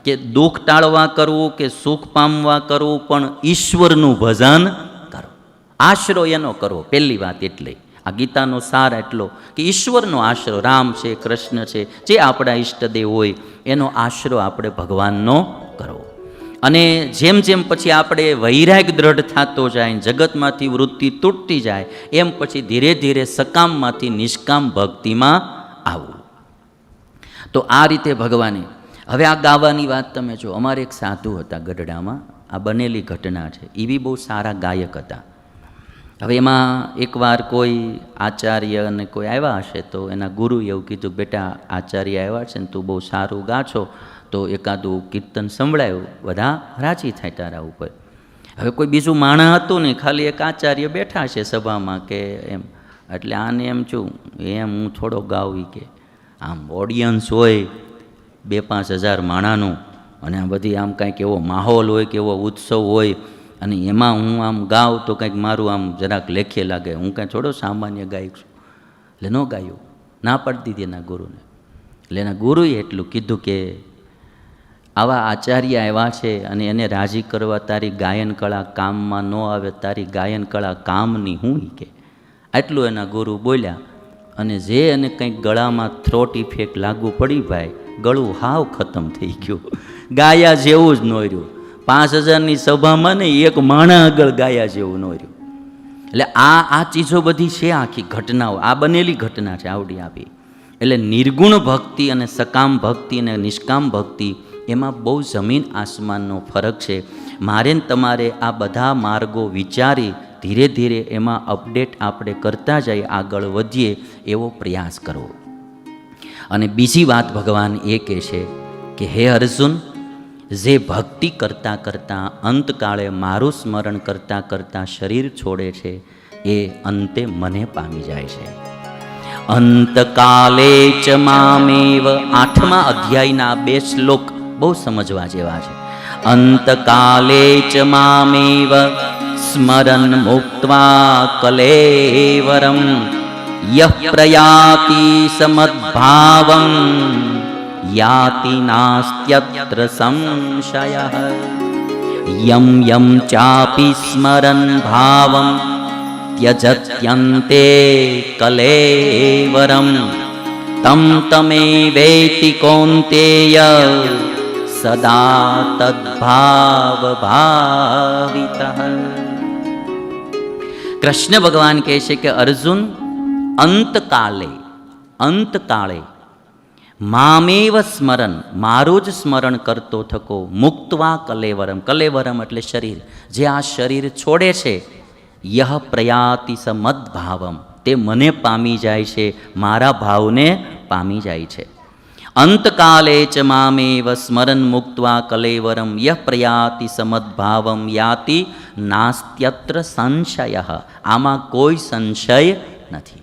કે દુઃખ ટાળવા કરવું કે સુખ પામવા કરવું, પણ ઈશ્વરનું ભજન કરો. આશરો એનો કરવો, પહેલી વાત એટલે. આ ગીતાનો સાર એટલો કે ઈશ્વરનો આશરો, રામ છે, કૃષ્ણ છે, જે આપણા ઈષ્ટદેવ હોય એનો આશરો આપણે ભગવાનનો કરવો. અને જેમ જેમ પછી આપણે વૈરાગ દ્રઢ થતો જાય, જગતમાંથી વૃત્તિ તૂટતી જાય, એમ પછી ધીરે ધીરે સકામમાંથી નિષ્કામ ભક્તિમાં આવવું. તો આ રીતે ભગવાને. હવે આ ગાવાની વાત તમે જો, અમારે એક સાધુ હતા ગઢડામાં, આ બનેલી ઘટના છે. એ બી બહુ સારા ગાયક હતા. હવે એમાં એકવાર કોઈ આચાર્ય અને કોઈ આવ્યા હશે, તો એના ગુરુએ એવું કીધું, બેટા આચાર્ય આવ્યા છે ને તું બહુ સારું ગા છો, તો એકાદું કીર્તન સંભળાયું, બધા રાજી થાય તારા ઉપર. હવે કોઈ બીજું માણા હતું નહીં, ખાલી એક આચાર્ય બેઠા છે સભામાં કે એમ. એટલે આને એમ છું, એમ હું થોડો ગાવી કે આમ ઓડિયન્સ હોય 2-5 હજાર માણાનું, અને આ બધી આમ કાંઈક એવો માહોલ હોય કે એવો ઉત્સવ હોય, અને એમાં હું આમ ગાઉં તો કંઈક મારું આમ જરાક લેખે લાગે, હું કાંઈ થોડો સામાન્ય ગાયક છું. એટલે ન ગાયું, ના પડતી હતી એના ગુરુને. એટલે એના ગુરુએ એટલું કીધું કે આવા આચાર્ય આવ્યા છે અને એને રાજી કરવા તારી ગાયન કળા કામમાં ન આવે, તારી ગાયન કળા કામની હું કે. આટલું એના ગુરુ બોલ્યા. અને જે એને કંઈક ગળામાં થ્રોટ ઇફેક્ટ લાગુ પડી, ભાઈ ગળું હાવ ખતમ થઈ ગયું, ગાયા જેવું જ ન રહ્યું. 5000ની સભામાં ને એક માણા આગળ ગાયા જેવું ન રહ્યું. એટલે આ ચીજો બધી છે, આખી ઘટનાઓ, આ બનેલી ઘટના છે આવડી આપી. એટલે નિર્ગુણ ભક્તિ અને સકામ ભક્તિ અને નિષ્કામ ભક્તિ, એમાં બહુ જમીન આસમાનનો ફરક છે. મારે ને તમારે આ બધા માર્ગો વિચારી ધીરે ધીરે એમાં અપડેટ આપણે કરતા જઈએ, આગળ વધીએ એવો પ્રયાસ કરવો. અને બીજી વાત ભગવાન એ કહે છે કે હે અર્જુન, જે ભક્તિ કરતાં કરતાં અંતકાળે મારું સ્મરણ કરતાં કરતાં શરીર છોડે છે, એ અંતે મને પામી જાય છે. અંતકાલે ચ મામેવ, 8મા અધ્યાયના 2 શ્લોક બહુ સમજવા જેવા છે. અંતકાલે ચ મામેવ સ્મરન મુક્ત્વા કલેવરમ યહ પ્રયાતિ સમદ્ભાવં યાતિ નાસ્ત્યત્ર સંશયઃ. યમ યમ ચાપી સ્મરન ભાવં ત્યજત્યન્તે કલેવરમ તમ તમેવેતિ કૌન્તેય સદા તદ્ભાવ ભાવિતઃ. કૃષ્ણ ભગવાન કહે છે કે અર્જુન, અંતકાળે મામેવ સ્મરણ, મારું જ સ્મરણ કરતો થકો, મુક્ત્વા કલેવરમ, કલેવરમ એટલે શરીર, જે આ શરીર છોડે છે, યહ પ્રયાતિ સમદ્ભાવમ, તે મને પામી જાય છે, મારા ભાવને પામી જાય છે. અંતકાલે ચ મામેવ સ્મરન મુક્ત્વા કલેવરમ યહ પ્રયાતિ સમદ્ભાવમ યાતિ નાસ્ત્યત્ર સંશય. આમાં કોઈ સંશય નથી,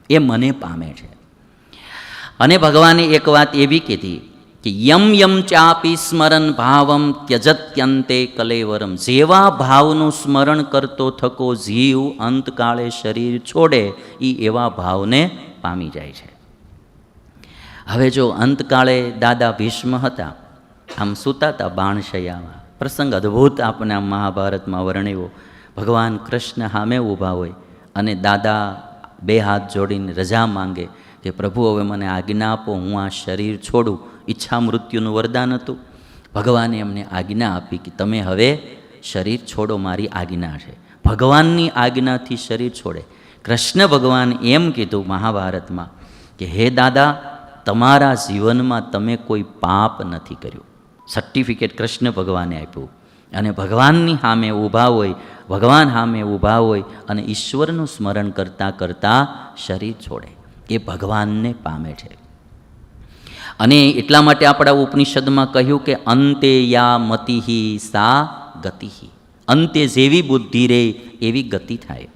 એ મને પામે છે. અને ભગવાને એક વાત એવી કીધી કે યમ યમ ચાપી સ્મરન ભાવમ ત્યજત્યંતે કલેવરમ, જેવા ભાવનું સ્મરણ કરતો થકો જીવ અંતકાળે શરીર છોડે, એ એવા ભાવને પામી જાય છે. હવે જો અંતકાળે દાદા ભીષ્મ હતા, આમ સૂતા હતા બાણશૈયામાં. પ્રસંગ અદ્ભુત આપણે આમ મહાભારતમાં વર્ણવ્યો. ભગવાન કૃષ્ણ સામે ઊભા હોય અને દાદા 2 હાથ જોડીને રજા માંગે કે પ્રભુ હવે મને આજ્ઞા આપો, હું આ શરીર છોડું. ઈચ્છા મૃત્યુનું વરદાન હતું. ભગવાને એમને આજ્ઞા આપી કે તમે હવે શરીર છોડો, મારી આજ્ઞા છે. ભગવાનની આજ્ઞાથી શરીર છોડે. કૃષ્ણ ભગવાન એમ કીધું મહાભારતમાં કે હે દાદા, તમારા જીવનમાં તમે કોઈ પાપ નથી કર્યું. સર્ટિફિકેટ કૃષ્ણ ભગવાને આપ્યું. અને ભગવાનની સામે ઊભા હોય, ભગવાન સામે ઊભા હોય અને ઈશ્વરનું સ્મરણ કરતાં કરતાં શરીર છોડે, એ ભગવાનને પામે છે. અને એટલા માટે આપણા ઉપનિષદમાં કહ્યું કે અંતે યા મતિહિ સા ગતિહિ, અંતે જેવી બુદ્ધિ રહે એવી ગતિ થાય.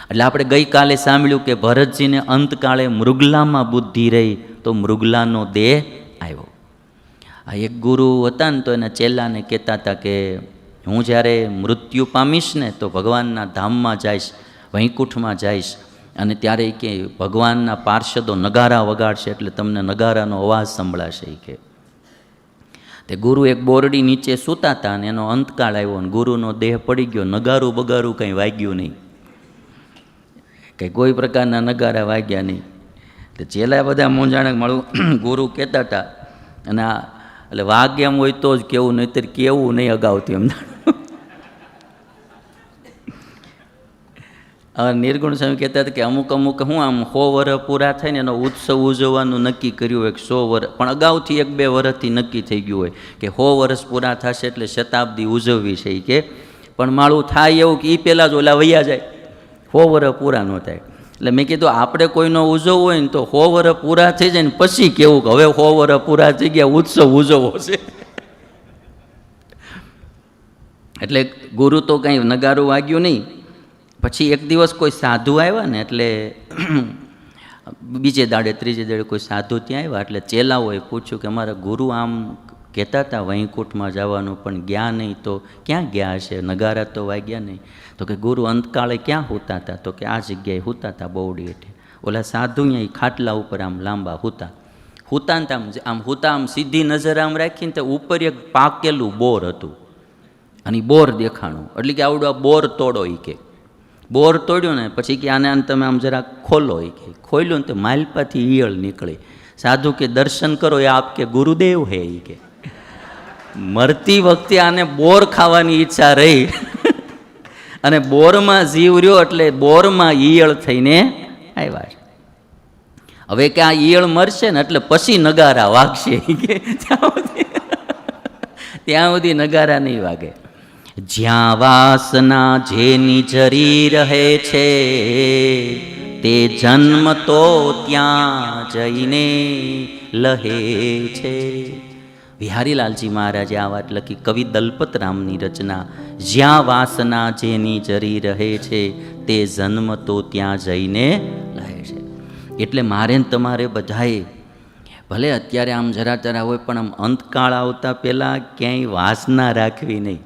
એટલે આપણે ગઈકાલે સાંભળ્યું કે ભરતજીને અંતકાળે મૃગલામાં બુદ્ધિ રહી તો મૃગલાનો દેહ આવ્યો. આ એક ગુરુ હતા ને, તો એના ચેલાને કહેતા હતા કે હું જ્યારે મૃત્યુ પામીશ ને તો ભગવાનના ધામમાં જઈશ, વૈકુંઠમાં જઈશ, અને ત્યારે કે ભગવાનના પાર્ષદો નગારા વગાડશે એટલે તમને નગારાનો અવાજ સંભળાશે. કે તે ગુરુ એક બોરડી નીચે સૂતા હતા અને એનો અંતકાળ આવ્યો અને ગુરુનો દેહ પડી ગયો. નગારું બગારું કંઈ વાગ્યું નહીં, કંઈ કોઈ પ્રકારના નગારા વાગ્યા નહીં. તો ચેલા બધા મૂંઝાણે મળું ગુરુ કહેતા હતા. અને આ એટલે વાગ એમ હોય તો જ કેવું, નહીંતર કેવું નહીં અગાઉથી એમ. નિર્ગુણ સ્વામી કહેતા હતા કે અમુક અમુક હું આમ 100 વર્ષ પૂરા થાય ને એનો ઉત્સવ ઉજવવાનું નક્કી કર્યું હોય, 100 વર્ષ પણ અગાઉથી 1-2 વર્ષથી નક્કી થઈ ગયું હોય કે 100 વર્ષ પૂરા થશે એટલે શતાબ્દી ઉજવવી છે. કે પણ માળું થાય એવું કે એ પહેલાં જ ઓલા વૈયા જાય, 100 વર્ષ પૂરા ન થાય. એટલે મેં કીધું આપણે કોઈનો ઉજવવો હોય ને તો 100 વર્ષ પૂરા થઈ જાય ને પછી કેવું કે હવે 100 વર્ષ પૂરા થઈ ગયા, ઉત્સવ ઉજવવો છે. એટલે ગુરુ તો કંઈ નગારું વાગ્યું નહીં. પછી એક દિવસ કોઈ સાધુ આવ્યા ને, એટલે બીજે દાડે ત્રીજે દાડે કોઈ સાધુ ત્યાં આવ્યા. એટલે ચેલાઓએ પૂછ્યું કે અમારા ગુરુ આમ કહેતા હતા વૈકુંઠમાં જવાનું પણ ગયા નહીં, તો ક્યાં ગયા હશે, નગારા તો વાગ્યા નહીં. તો કે ગુરુ અંતકાળે ક્યાં સૂતા હતા? તો કે આ જગ્યાએ સૂતા હતા બોવડી હેઠે. ઓલા સાધુ અહીંયા ખાટલા ઉપર આમ લાંબા સૂતા ને આમ સૂતા, આમ સીધી નજર આમ રાખીને તો ઉપર એક પાકેલું બોર હતું અને બોર દેખાણું. એટલે કે આવડું આ બોર તોડો. એ કે બોર તોડ્યું ને પછી કે આને તમે આમ જરા ખોલો. એ કે ખોલ્યું ને તો માલપાથી ઈયળ નીકળી. સાધુ કે દર્શન કરો એ આપ કે ગુરુદેવ હે. એ કે મરતી વખતે આને બોર ખાવાની ઈચ્છા રહી અને બોરમાં જીવ રહ્યો એટલે બોરમાં ઈયળ થઈને આવ્યા છે. હવે કે આ ઈયળ મરશે ને એટલે પછી નગારા વાગશે. કે ત્યાં સુધી નગારા નહીં વાગે. જ્યાં વાસના જેની જરી રહે છે તે જન્મ તો ત્યાં જઈને લહે છે. વિહારીલાલજી મહારાજે આ વાત લખી. કવિ દલપતરામની રચના. જ્યાં વાસના જેની જરી રહે છે તે જન્મ તો ત્યાં જઈને લહે છે. એટલે મારે ને તમારે બધાએ ભલે અત્યારે આમ જરા જરા હોય પણ આમ અંતકાળ આવતા પહેલાં ક્યાંય વાસના રાખવી નહીં.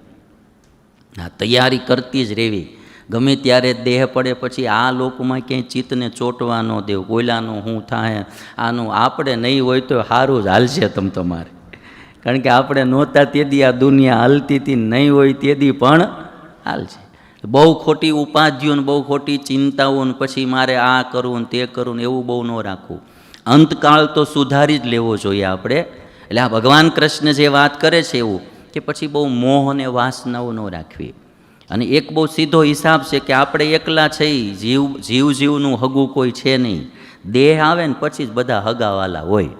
હા, તૈયારી કરતી જ રહેવી. ગમે ત્યારે દેહ પડે પછી આ લોકોમાં ક્યાંય ચિત્તને ચોંટવા ન દેવું. કોયલાનું શું થાય આનું આપણે નહીં હોય તો સારું જ હાલશે તમારે. કારણ કે આપણે નહોતા તેદી આ દુનિયા હાલતી હતી, નહીં હોય તેદી પણ હાલશે. બહુ ખોટી ઉપાધિઓ ને બહુ ખોટી ચિંતાઓ ને પછી મારે આ કરવું ને તે કરવું ને એવું બહુ ન રાખવું. અંતકાળ તો સુધારી જ લેવો જોઈએ આપણે. એટલે આ ભગવાન કૃષ્ણ જે વાત કરે છે એવું કે પછી બહુ મોહ અને વાસનાઓ ન રાખવી. અને એક બહુ સીધો હિસાબ છે કે આપણે એકલા છીએ, જીવનું હગું કોઈ છે નહીં. દેહ આવે ને પછી જ બધા હગાવાલા હોય.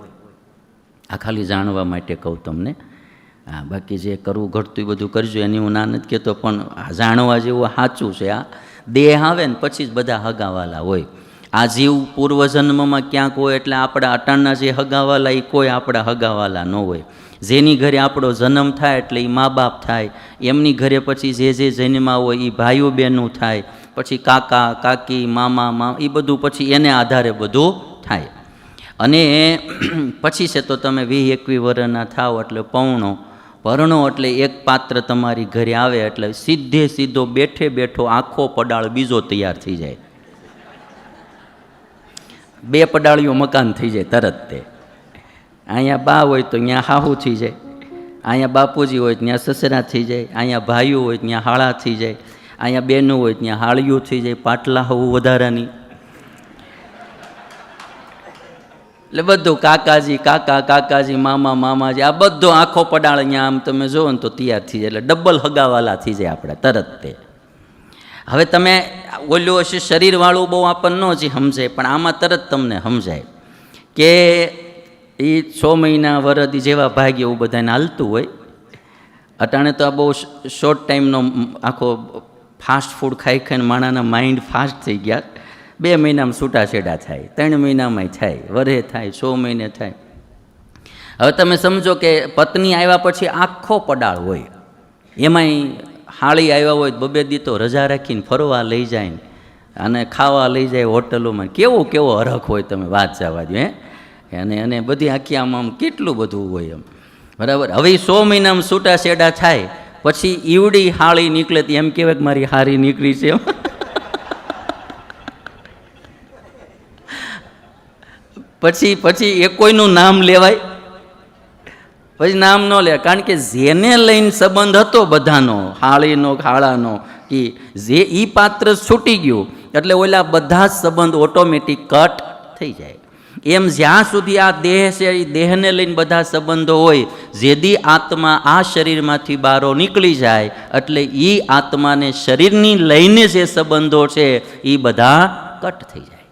આ ખાલી જાણવા માટે કહું તમને. હા, બાકી જે કરવું ઘટતું બધું કરજો, એની હું ના નથી કહેતો, પણ જાણવા જેવું સાચું છે. આ દેહ આવે ને પછી જ બધા હગાવાલા હોય. આ જીવ પૂર્વજન્મમાં ક્યાંક હોય એટલે આપણા અટાણના જે હગાવાલા એ કોઈ આપણા હગાવાલા ન હોય. જેની ઘરે આપણો જન્મ થાય એટલે એ મા બાપ થાય, એમની ઘરે પછી જે જન્મા હોય એ ભાઈઓ બહેનું થાય, પછી કાકા કાકી મામા એ બધું પછી એને આધારે બધું થાય. અને પછી છે તો તમે 20-21 વર્ષના થાવ એટલે પરણો એટલે એક પાત્ર તમારી ઘરે આવે એટલે સીધો બેઠો આખો પડાળ બીજો તૈયાર થઈ જાય. 2 પડાળીઓ મકાન થઈ જાય તરત. તે અહીંયા બા હોય તો ત્યાં હાહુ થઈ જાય, અહીંયા બાપુજી હોય ત્યાં સસરા થઈ જાય, અહીંયા ભાઈઓ હોય ત્યાં હાળા થઈ જાય, અહીંયા બહેનો હોય ત્યાં હાળિયું થઈ જાય, પાટલા હોવું વધારાની. એટલે બધું કાકાજી મામાજી આ બધો આખો પડાળ અહીંયા આમ તમે જોવો ને તો તૈયાર થઈ જાય. એટલે ડબલ હગાવાલા થઈ જાય આપણે તરત. તે હવે તમે ઓલું હશે શરીરવાળું બહુ આપણને ન જ સમજાય, પણ આમાં તરત તમને સમજાય કે એ 6 મહિના વરદી જેવા ભાગ્ય એવું બધાને હાલતું હોય. અટાણે તો આ બહુ શોર્ટ ટાઈમનો આખો ફાસ્ટ ફૂડ ખાઈને માણાના માઇન્ડ ફાસ્ટ થઈ ગયા. 2 મહિનામાં છૂટાછેડા થાય, 3 મહિનામાં થાય, વરે થાય, 6 મહિને થાય. હવે તમે સમજો કે પત્ની આવ્યા પછી આખો પડાળ હોય, એમાંય હાળી આવ્યા હોય 2 દી તો રજા રાખીને ફરવા લઈ જાય અને ખાવા લઈ જાય હોટલોમાં. કેવો હરખ હોય, તમે વાત જવા દો. અને બધી આખી આમ કેટલું બધું હોય એમ, બરાબર. હવે 100 મહિનામાં છૂટાછેડા થાય પછી ઈવડી હાળી નીકળે એમ કહેવાય કે મારી હારી નીકળી છે એમ. પછી એ કોઈનું નામ લેવાય? પછી નામ ન લે, કારણ કે જેને લઈને સંબંધ હતો બધાનો, હાળીનો હાળાનો, કે જે ઈ પાત્ર છૂટી ગયું એટલે ઓલા બધા જ સંબંધ ઓટોમેટિક કટ થઈ જાય. એમ જ્યાં સુધી આ દેહ છે એ દેહને લઈને બધા સંબંધો હોય, જેદી આત્મા આ શરીરમાંથી બહાર નીકળી જાય એટલે એ આત્માને શરીરની લઈને જે સંબંધો છે એ બધા કટ થઈ જાય.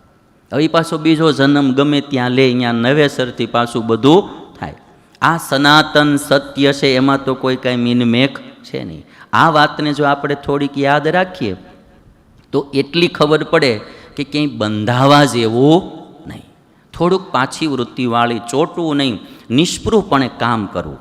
હવે પાછો બીજો જન્મ ગમે ત્યાં લે, અહીંયા નવેસરથી પાછું બધું થાય. આ સનાતન સત્ય છે, એમાં તો કોઈ કાંઈ મીનમેક છે નહીં. આ વાતને જો આપણે થોડીક યાદ રાખીએ તો એટલી ખબર પડે કે ક્યાંય બંધાવા જેવું નહીં. થોડુંક પાછી વૃત્તિવાળી, ચોટવું નહીં, નિષ્પૃહપણે કામ કરવું.